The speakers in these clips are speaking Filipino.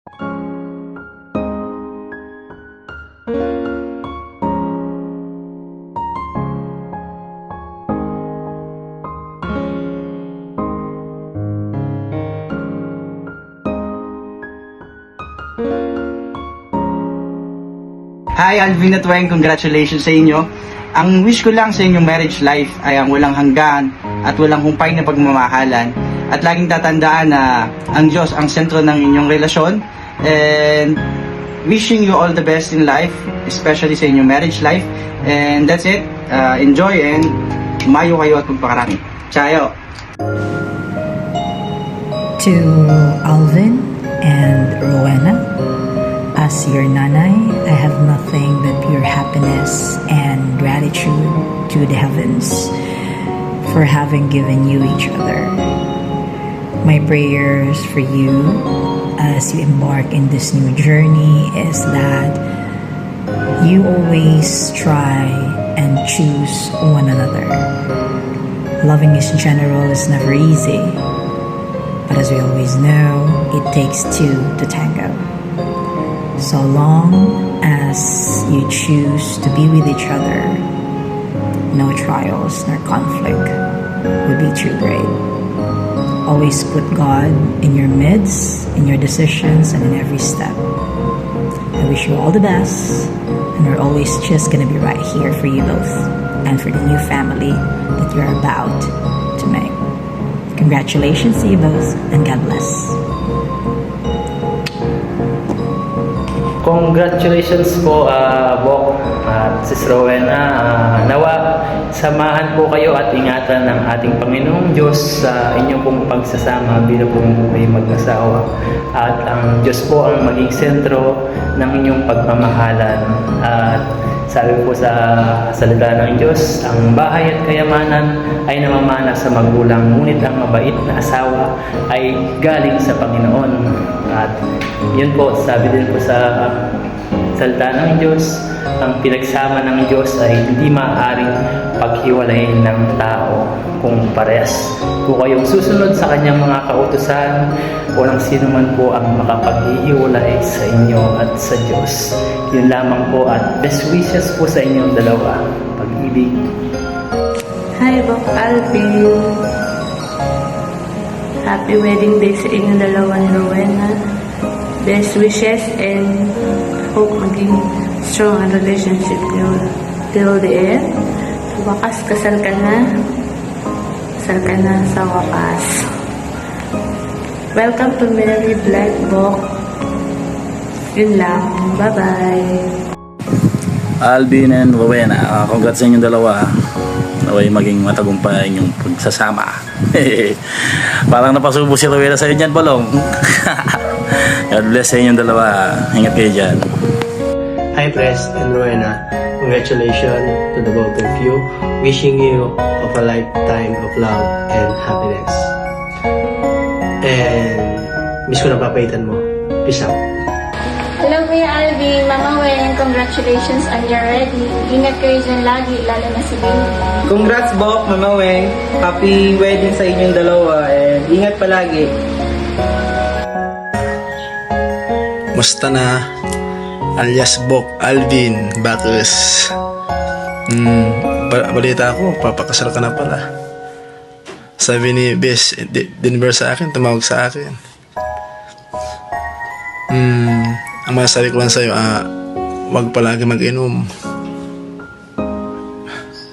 Hi Alvin at Weng, congratulations sa inyo. Ang wish ko lang sa inyong marriage life ay ang walang hanggan at walang humpay na pagmamahalan. At laging tatandaan na ang Diyos ang sentro ng inyong relasyon. And wishing you all the best in life, especially sa inyong marriage life. And that's it. Enjoy and mayo kayo at magpakarami. Chayo! To Alvin and Rowena, as your nanay, I have nothing but pure happiness and gratitude to the heavens for having given you each other. My prayers for you as you embark in this new journey is that you always try and choose one another. Loving is general is never easy, but as we always know, it takes two to tango. So long as you choose to be with each other, no trials nor conflict would be too great. Always put God in your midst, in your decisions, and in every step. I wish you all the best, and we're always just gonna be right here for you both and for the new family that you're about to make. Congratulations to you both, and God bless. Congratulations po, Bok at Sis Rowena. Nawa, samahan po kayo at ingatan ng ating Panginoong Diyos sa inyong pong pagsasama bilang pong buhay mag-asawa. At ang Diyos po ang maging sentro ng inyong pagmamahalan. At sabi po sa salita ng Diyos, ang bahay at kayamanan ay namamana sa magulang, ngunit ang mabait na asawa ay galing sa Panginoon. At yun po, sabi din po sa salita ng Diyos, ang pinagsama ng Diyos ay hindi maaaring paghiwalayin ng tao. Kung parehas po kayong susunod sa kanyang mga kautusan, walang sino man po ang makapaghihiwalay sa inyo at sa Diyos. Yun lamang po at best wishes po sa inyong dalawa. Pag-ibig. Hi, Bok Alvin. Happy wedding day sa inyong dalawa ni Rowena. Best wishes and hope maging strong ang relationship niyo till the end. Wakas, kasal ka na. Kasal ka na sa wakas. Welcome to Mary Black, Bok. Yun lang. Bye-bye. Alvin and Rowena, congrats sa inyong dalawa. Naway maging matagumpay yung pagsasama. Parang napasubo si Rowena sa inyo dyan, Balong. God bless sa inyong dalawa. Ingat kayo dyan. Hi Pres and Rowena, congratulations to the both of you. Wishing you of a lifetime of love and happiness. And miss ko na papaitan mo. Peace out. Hello Kuya Alvin, Mama Wen, congratulations on your wedding. Ingat kayo dyan lagi, lalo na si Baby. Congrats Bok, Mama Weng. Happy wedding sa inyong dalawa and ingat palagi. Musta na? Alias Bok Alvin Bacchus. Balita ako, papakasal ka na pala. Sabi ni Bes Denver sa akin, tumawag sa akin. Ang masasabi ko lang sa'yo, huwag palagi mag-inom.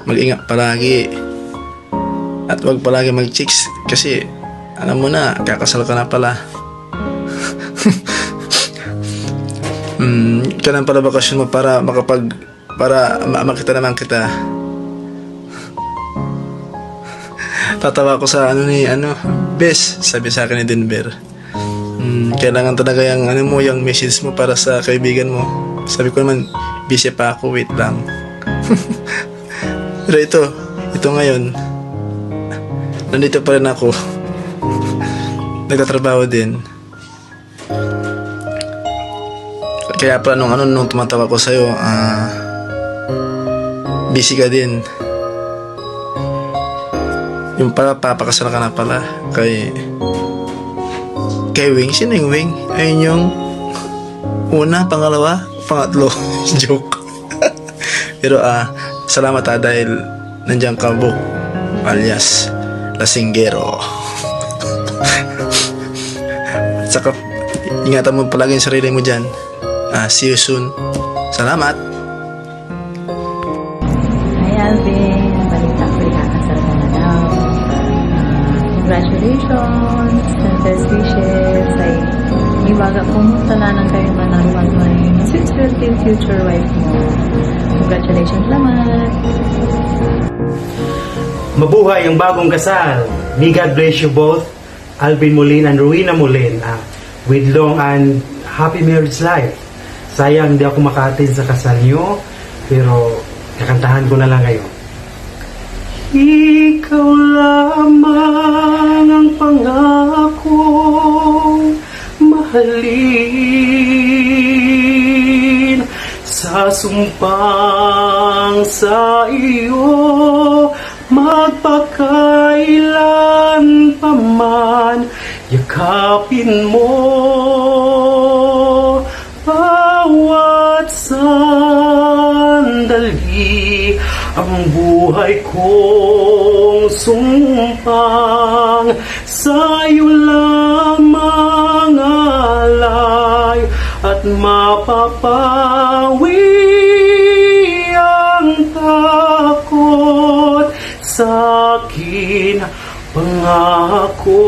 Mag-ingat palagi. At huwag palagi mag-chicks kasi alam mo na, kakasal ka na pala. Kailan pala bakasyon mo para makita naman kita. Tatawa ko sa Bes, sabi sa akin ni Denver. Kailangan talaga yung message mo para sa kaibigan mo. Sabi ko naman, busy pa ako, wait lang. Pero ito ngayon, nandito pa rin ako. Nagtatrabaho din. Kaya pala nung tumatawa ko sa'yo, busy ka din. Yung pala, papakasal ka na pala kay Wing. Sino yung Wing? Ayun yung una, pangalawa, pangatlo. Joke. Pero salamat dahil nandiyan ka, Bok, alias Lasinggero. At saka, ingatan mo palagi yung sarili mo dyan. See you soon. Salamat. Hi Alvin, balita ko ikakasal ka na daw. Congratulations and best wishes. Ay, iwaga pumunta na ng kayo manaruan mo yung swerte yung future wife mo. Congratulations naman. Mabuhay ang bagong kasal. May God bless you both, Alvin Molin and Rowena Molin, with long and happy marriage life. Sayang hindi ako maka-attend sa kasal nyo, pero kakantahan ko na lang kayo. Ikaw lamang ang pangakong mahalin, sa sumpang sa iyo magpakailan pa man, yakapin mo bawat sandali, ang buhay kong sumpang sa'yo lamang alay, at mapapawi ang takot sa'kin, pangakong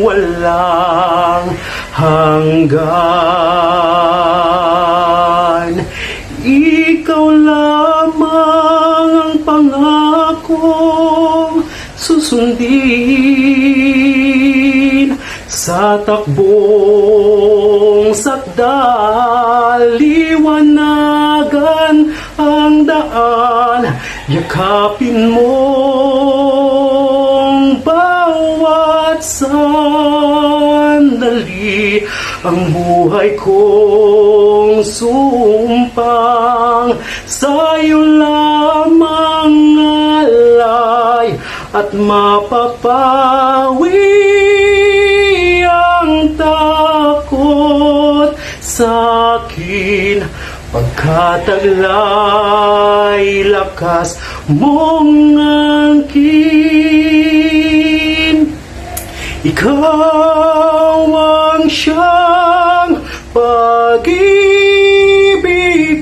walang hanggan. Ikaw lamang ang pangakong susundin, sa takbong sakdal, liwanagan ang daan, yakapin mong bawat sandali, ang buhay kong sumpang sa'yo lamang alay, at mapapawi ang takot sa'kin, pagkataglay lakas mong angkin. Ikaw ang siyang pag-ibig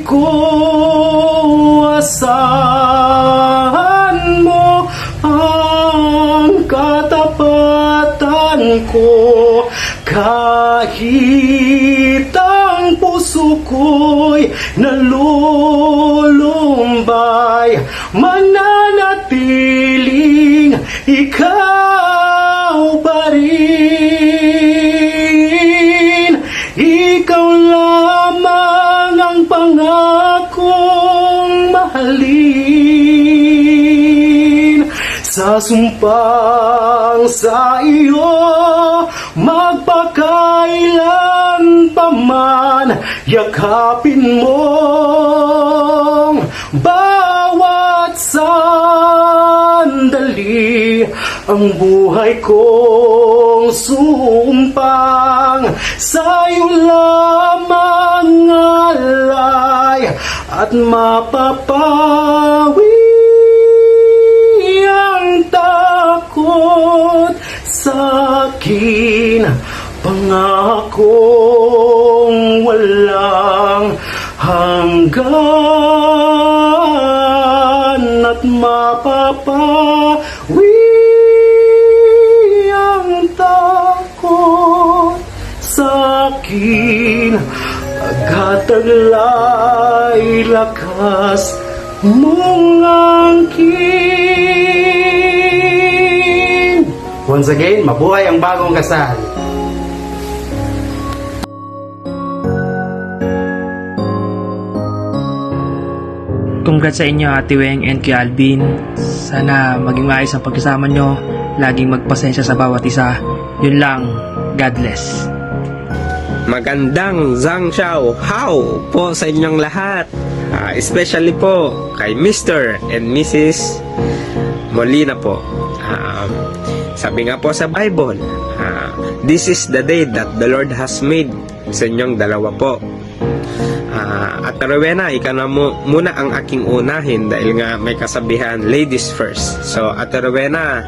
ko, asahan mo ang katapatan ko, kahit ang puso ko'y nalulumbay, mananatiling ikaw pa rin. Ikaw lamang ang pangakong mahalin, sa sumpang sa iyo magpakailan pa man, yakapin mong bawat sandali, ang buhay kong sumpang sa'yo lamang alay, at mapapawi ang takot sa'kin, pangakong walang hanggan, at mapapawi ang takot sa'kin, pagkataglay lakas mong angkin. Once again, mabuhay ang bagong kasal. Congrats sa inyo Ate Weng and kay Alvin. Sana maging maayos ang pagkasama nyo. Laging magpasensya sa bawat isa. Yun lang. God bless. Magandang Zhang Xiao How po sa inyong lahat, especially po kay Mr. and Mrs. Molina po. Sabi nga po sa Bible, this is the day that the Lord has made. sa inyong dalawa po. Ate Rowena, ikaw na muna ang aking unahin dahil nga may kasabihan, ladies first. So, Ate Rowena,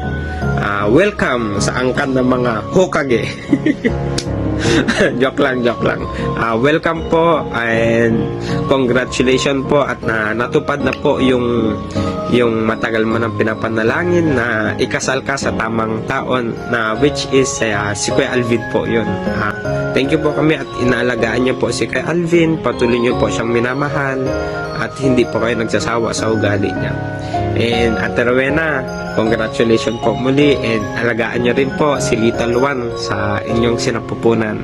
welcome sa angkan ng mga Hokage. joke lang. Welcome po and congratulations po at natupad na po yung matagal mo nang pinapanalangin na ikasal ka sa tamang taon na which is si Kuya Alvin po yun. Thank you po kami at inaalagaan niyo po si Kuya Alvin, patuloy niyo po siyang minamahal at hindi po kayo nagsasawa sa ugali niya. And Ate Rowena, congratulations po muli and alagaan niyo rin po si Little One sa inyong sinapupunan.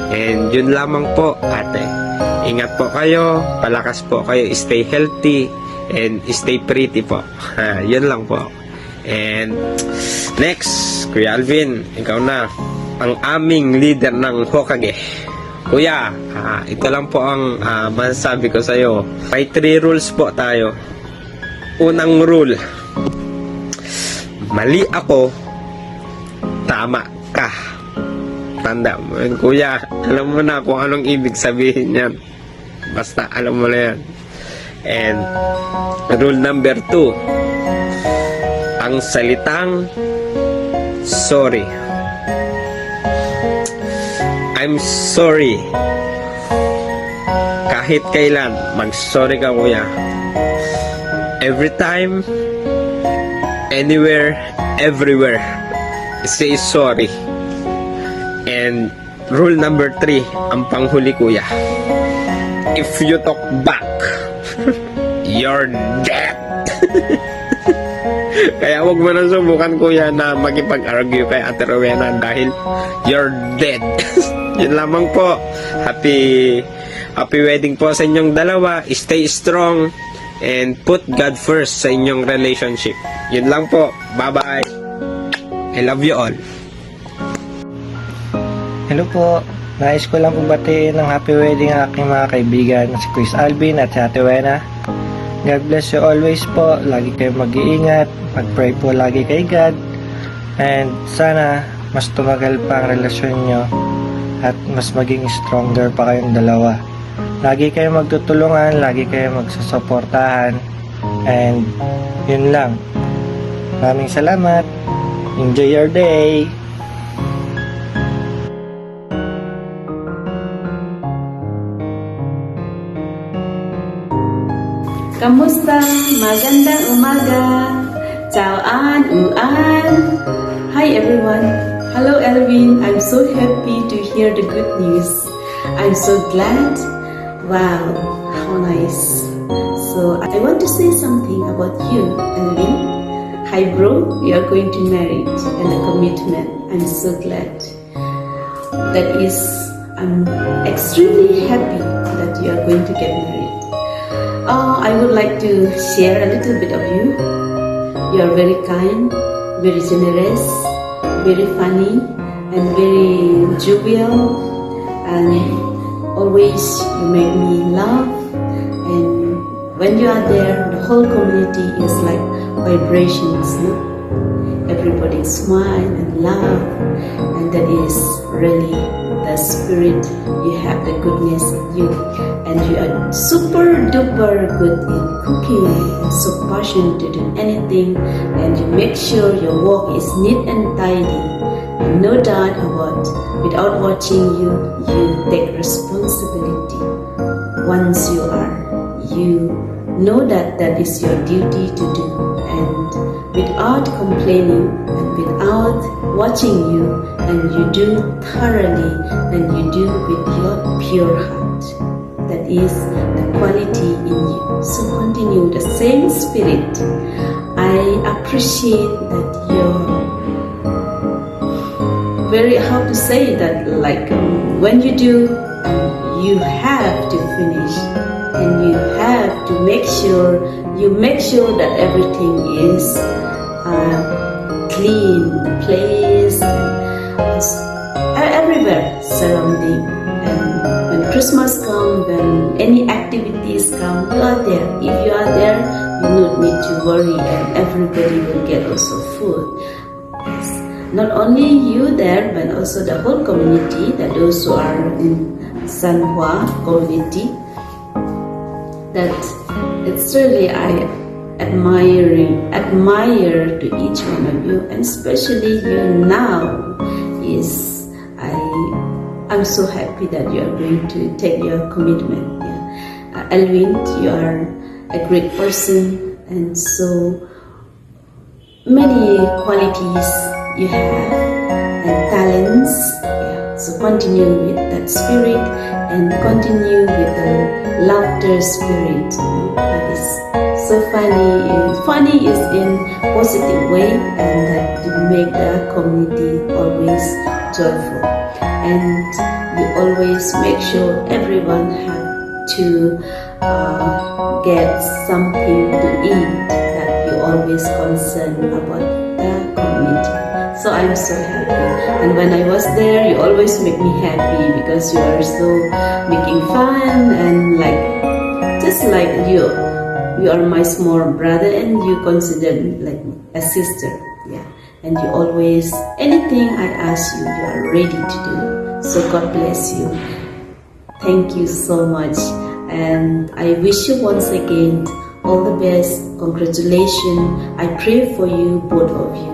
And yun lamang po ate. Ingat po kayo, palakas po kayo, stay healthy and stay pretty po. Yun lang po. And next, Kuya Alvin, ikaw na ang aming leader ng Hokage. Kuya, ito lang po ang masasabi ko sa iyo. May 3 rules po tayo. Unang rule, mali ako, tama ka. Tanda mo yun, kuya. Alam mo na kung anong ibig sabihin yan. Basta alam mo na yan. And rule number 2, ang salitang sorry. I'm sorry. Kahit kailan, mag-sorry ka, kuya. Every time, anywhere, everywhere, say sorry. And rule number 3, ang panghuli, kuya. If you talk back, you're dead. Kaya wag mo na subukan, kuya, na makipag-argue kay Ate Rowena dahil you're dead. Yun lamang po. Happy wedding po sa inyong dalawa. Stay strong and put God first sa inyong relationship. Yun lang po. Bye-bye. I love you all. Hello po. Nais ko lang po batiin ng happy wedding ang aking mga kaibigan si Chris Alvin at si Ate Rowena. God bless you always po. Lagi kayo mag-iingat. Mag-pray po lagi kay God. And sana mas tumagal pa ang relasyon nyo at mas maging stronger pa kayong dalawa. Lagi kayo magtutulungan, lagi kayo magsusuportahan. And yun lang. Maraming salamat. Enjoy your day. Kamusta? Magandang umaga. Ciao-an, uan. Hi everyone. Hello Alvin. I'm so happy to hear the good news. I'm so glad. Wow, how nice. So I want to say something about you, Alvin. Hi bro, we are going to marry and a commitment. I'm so glad. I'm extremely happy that you are going to get married. I would like to share a little bit of you. You are very kind, very generous, very funny, and very jovial, and always you make me laugh. And when you are there, the whole community is like vibrations. No? Everybody smile and laugh, and that is really the spirit. You have the goodness in you, and you are super duper good in cooking, and so passionate to do anything, and you make sure your work is neat and tidy. And no doubt about, without watching you take responsibility. Once you know that is your duty to do, and without complaining and without watching you, and you do thoroughly, and you do with your pure heart. That is the quality in you. So continue the same spirit. I appreciate that you're very, how to say that, like when you do, you have to finish, and you have to make sure that everything is clean, the place, everywhere surrounding. And when Christmas comes, when any activities come, you are there. If you are there, you don't need to worry, and everybody will get also food. Yes. not only you there, but also the whole community, that those who are in Sanhua community, that it's really I admire to each one of you, and especially you now. Is I'm so happy that you are going to take your commitment. Yeah. Alvin, you are a great person, and so many qualities you have and talents. Yeah. So continue with that spirit and continue with the laughter spirit. That is so funny. Funny is in positive way, and that to make the community always joyful. And you always make sure everyone have to get something to eat, that you always concerned about the community. So I'm so happy. And when I was there, you always make me happy because you are so making fun and just like you are my small brother and you consider like a sister. Yeah. And you always, anything I ask you, you are ready to do. So God bless you. Thank you so much. And I wish you once again all the best. Congratulations. I pray for you, both of you,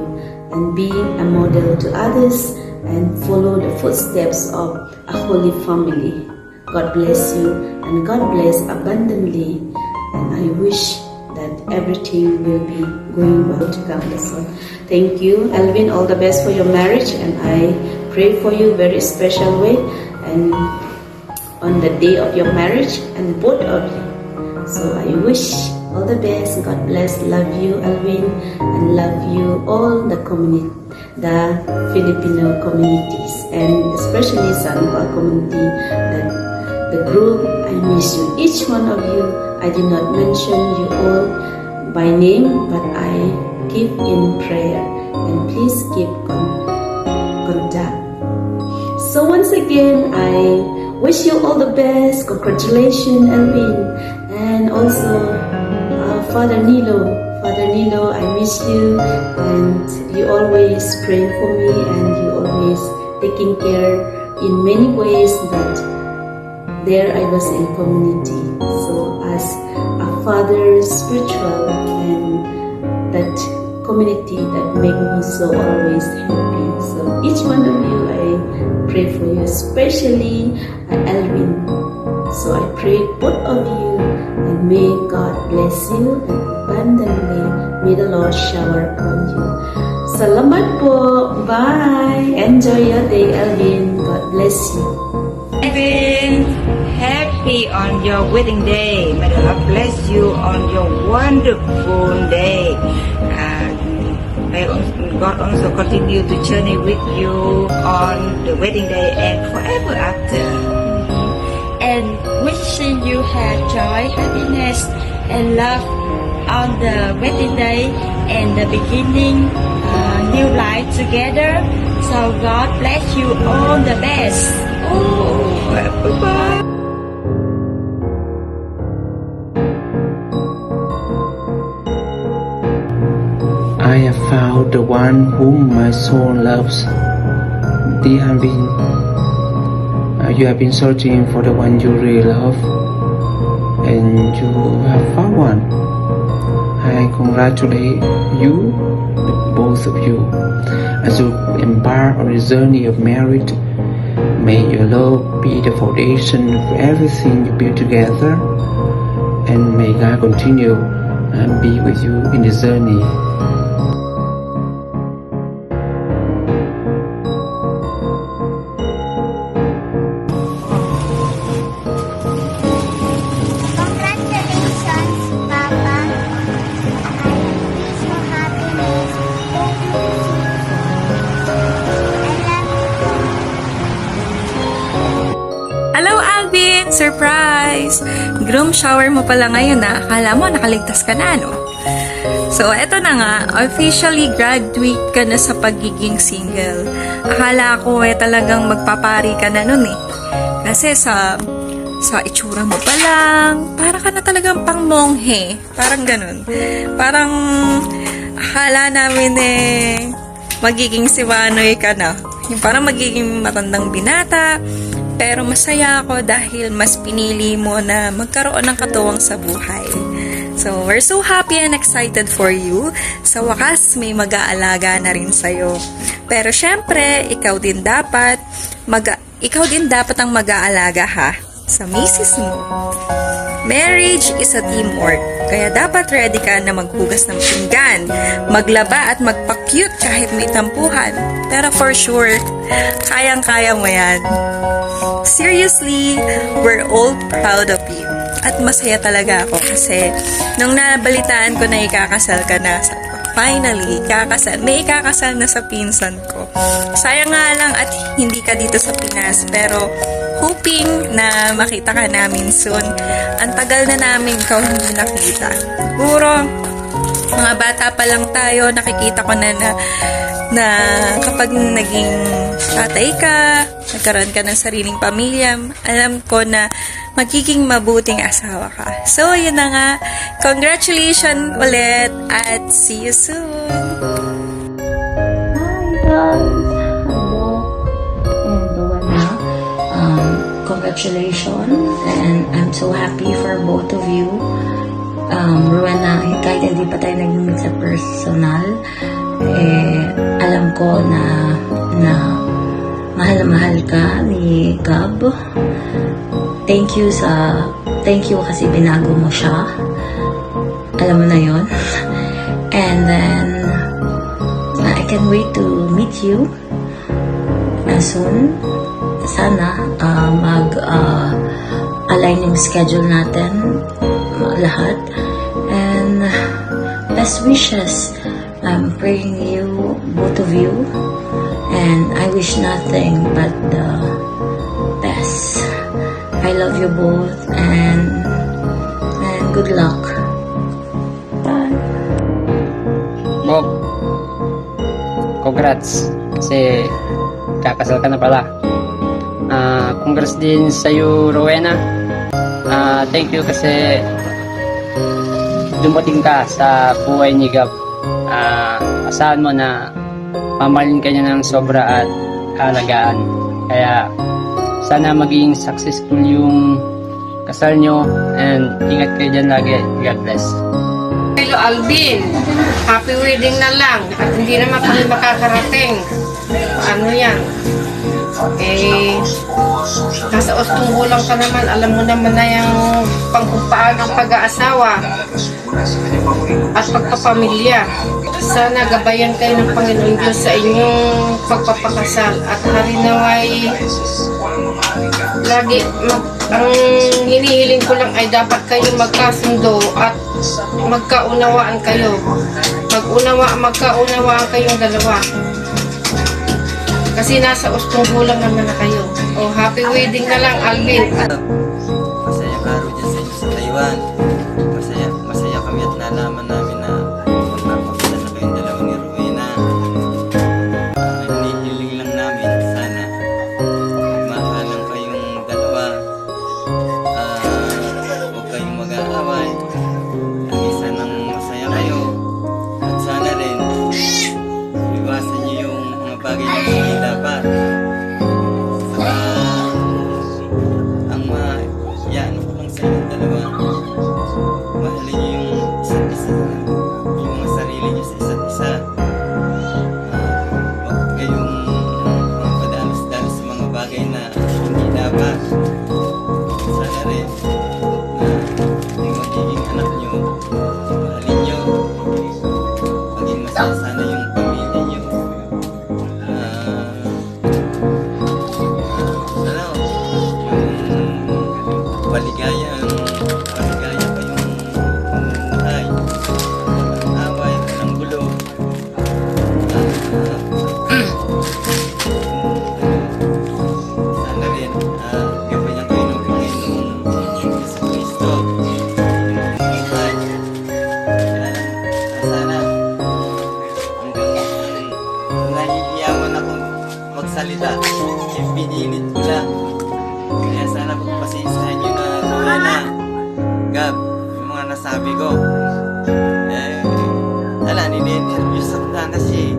and be a model to others and follow the footsteps of a holy family. God bless you and God bless abundantly. And I wish that everything will be going well to come. So thank you, Alvin. All the best for your marriage, and I pray for you very special way and on the day of your marriage, and both of you. So I wish all the best. God bless. Love you, Alvin, and love you all the community, the Filipino communities, and especially Sanhua community. The group, I miss you, each one of you. I did not mention you all by name, but I keep in prayer, and please keep contact. So once again, I wish you all the best. Congratulations, Alvin, and also Father Nilo. Father Nilo, I miss you, and you always praying for me, and you always taking care in many ways that there I was in community. So as a father spiritual, and that community that make me so always happy. So each one of you, I pray for you, especially Alvin. So I pray both of you, and may God bless you abundantly. May the Lord shower upon you. Salamat po. Bye. Enjoy your day, Alvin. God bless you. Alvin, happy on your wedding day. May the Lord bless you on your wonderful day. And may God also continue to journey with you on the wedding day and forever after. And wishing you have joy, happiness, and love on the wedding day and the beginning new life together. So God bless you all the best. Oh, bye-bye. I have found the one whom my soul loves. Dear Alvin, you have been searching for the one you really love, and you have found one. I congratulate you, both of you, as you embark on the journey of marriage. May your love be the foundation of everything you build together, and may God continue and be with you in the journey. Hello, Alvin! Surprise! Groom shower mo pala ngayon na. Akala mo nakaligtas ka na, no? So, eto na nga. Officially graduate ka na sa pagiging single. Akala ko talagang magpapari ka na nun eh. Kasi sa itsura mo pa lang, para ka na talagang pang monghe. Parang ganun. Parang akala namin magiging si Manoy ka na. Yung parang magiging matandang binata, pero masaya ako dahil mas pinili mo na magkaroon ng katuwang sa buhay. So, we're so happy and excited for you. Sa wakas, may mag-aalaga na rin sa'yo. Pero syempre, ikaw din dapat ang mag-aalaga ha, sa misis mo. Marriage is a teamwork, kaya dapat ready ka na maghugas ng pinggan, maglaba at magpa-cute kahit may tampuhan. Pero for sure, kayang-kaya mo yan. Seriously, we're all proud of you. At masaya talaga ako kasi nung nabalitaan ko na ikakasal ka na, sabi ko, finally, may ikakasal na sa pinsan ko. Sayang nga lang at hindi ka dito sa Pinas, pero hoping na makita ka namin soon. Ang tagal na namin ikaw hindi nakita. Siguro, mga bata pa lang tayo, nakikita ko na kapag naging tatay ka, nagkaroon ka ng sariling pamilya, alam ko na magiging mabuting asawa ka. So, yun na nga. Congratulations ulit at see you soon! Hi guys! Hello and Rowena. Congratulations and I'm so happy for both of you. Rowena, kahit hindi pa tayo nag-meet sa personal, alam ko na mahal na mahal ka ni Gab. Thank you kasi binago mo siya. Alam mo na yon. And then, I can't wait to meet you soon. Sana mag-align yung schedule natin lahat. And best wishes. I'm praying you, both of you. And I wish nothing but the best. I love you both and good luck. Bye. Bok, congrats kasi kakasal ka na pala. Congrats din sa'yo, Rowena. Thank you kasi dumating ka sa buhay ni Gab. Asahan mo na mamahalin ka niya ng sobra at halagaan. Kaya sana maging successful yung kasal nyo and ingat kayo dyan lagi. God bless. Hello Alvin, happy wedding na lang at hindi naman kami makakarating. Ano yan? Nasa Ostunggo lang ka naman, alam mo naman na yung pangkumpaan ng pag-aasawa at pagpapamilya. Sana gabayan kayo ng Panginoon Diyos sa inyong pagpapakasal at harinaway lagi ang hinihiling ko lang ay dapat kayo magkasundo at magkaunawaan kayo. Magkaunawaan kayong dalawa. Kasi nasa Ostunggo lang naman na kayo. Oh, happy wedding na lang, Alvin. Masayang araw dyan sa inyo sa Taiwan. Masaya kami at nalaman namin na magpapakasal na kayong dalawa ni Rowena. Hinihiling lang namin sana magmahalan kayong dalawa. Huwag kayong mag-aaway. Lagi sanang masaya kayo. At sana rin iwasan niyo yung mga bagay na hindi dapat. Ano ko lang sa inyong dalawa, mahalin niyo yung isa't isa, yung mga sarili niyo sa isa't isa. Huwag kayong padalos-dalos sa mga bagay na hindi dapat. Sana rin na yung magiging anak niyo, mahalin niyo, maging masaya sana yung pamilya niyo. Maligaya kayong buhay. Walang away, walang gulo. Sana rin, gabayan kayo ng Panginoon sa Kristo. Buhay. Sana, hanggang nahihiyawan ako magsalita, pinilit ko lang. Kaya sana pagpasensyahan nyo na Rowena, Gab, yung mga nasabi ko. Ninenervyos ako na kasi